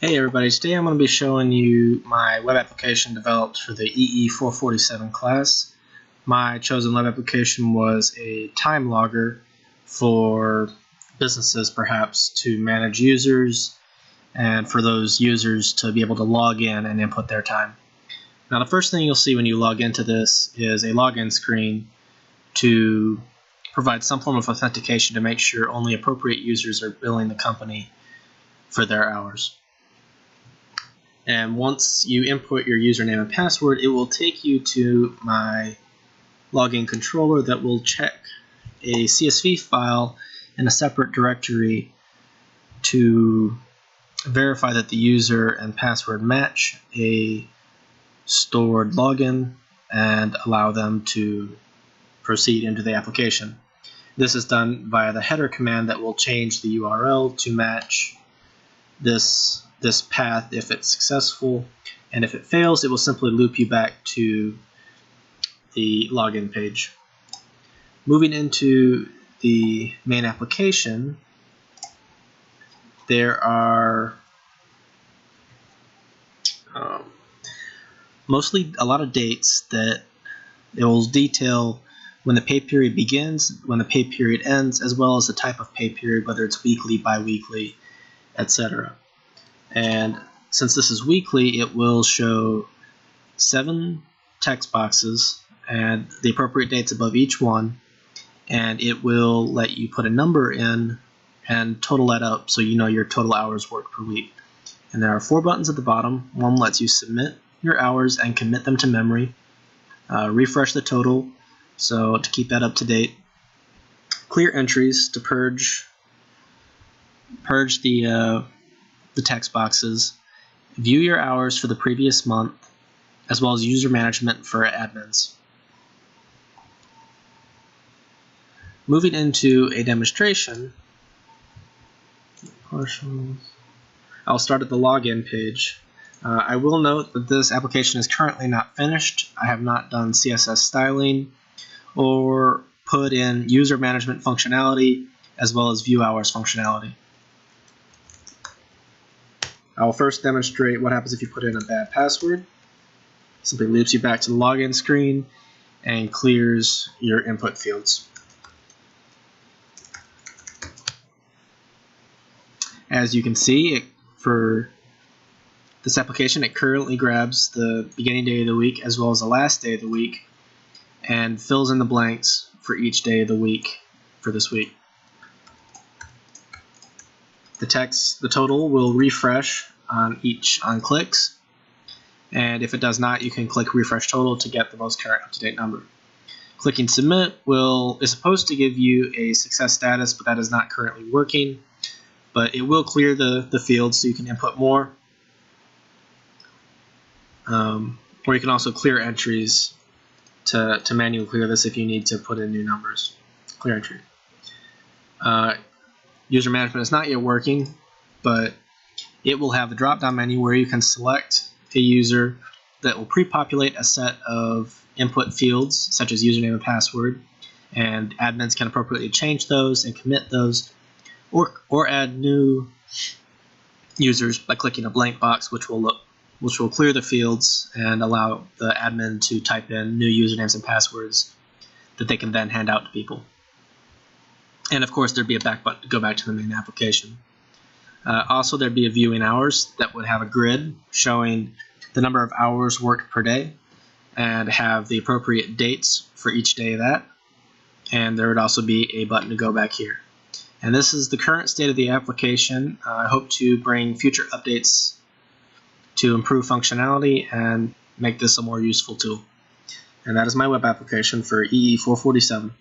Hey everybody, today I'm going to be showing you my web application developed for the EE447 class. My chosen web application was a time logger for businesses perhaps to manage users and for those users to be able to log in and input their time. Now the first thing you'll see when you log into this is a login screen to provide some form of authentication to make sure only appropriate users are billing the company for their hours. And once you input your username and password, it will take you to my login controller that will check a CSV file in a separate directory to verify that the user and password match a stored login and allow them to proceed into the application. This is done via the header command that will change the URL to match this path if it's successful, and if it fails, it will simply loop you back to the login page. Moving into the main application, there are mostly a lot of dates that it will detail when the pay period begins, when the pay period ends, as well as the type of pay period, whether it's weekly, bi-weekly, etc. And since this is weekly, it will show 7 text boxes and the appropriate dates above each one, and it will let you put a number in and total that up so you know your total hours worked per week. And there are 4 buttons at the bottom. One lets you submit your hours and commit them to memory, refresh the total, so to keep that up to date, clear entries to purge the text boxes, view your hours for the previous month, as well as user management for admins. Moving into a demonstration, I'll start at the login page. I will note that this application is currently not finished. I have not done CSS styling or put in user management functionality as well as view hours functionality. I will first demonstrate what happens if you put in a bad password. Simply loops you back to the login screen and clears your input fields. As you can see, for this application, it currently grabs the beginning day of the week as well as the last day of the week and fills in the blanks for each day of the week for this week. The total will refresh on clicks, and if it does not, you can click refresh total to get the most current up-to-date number. Clicking submit is supposed to give you a success status, but that is not currently working. But it will clear the fields so you can input more. Or you can also clear entries to manually clear this if you need to put in new numbers. Clear entry. User management is not yet working, but it will have a drop-down menu where you can select a user that will pre-populate a set of input fields, such as username and password, and admins can appropriately change those and commit those, or add new users by clicking a blank box, which will clear the fields and allow the admin to type in new usernames and passwords that they can then hand out to people. And of course, there'd be a back button to go back to the main application. Also, there'd be a viewing hours that would have a grid showing the number of hours worked per day and have the appropriate dates for each day of that. And there would also be a button to go back here. And this is the current state of the application. I hope to bring future updates to improve functionality and make this a more useful tool. And that is my web application for EE447.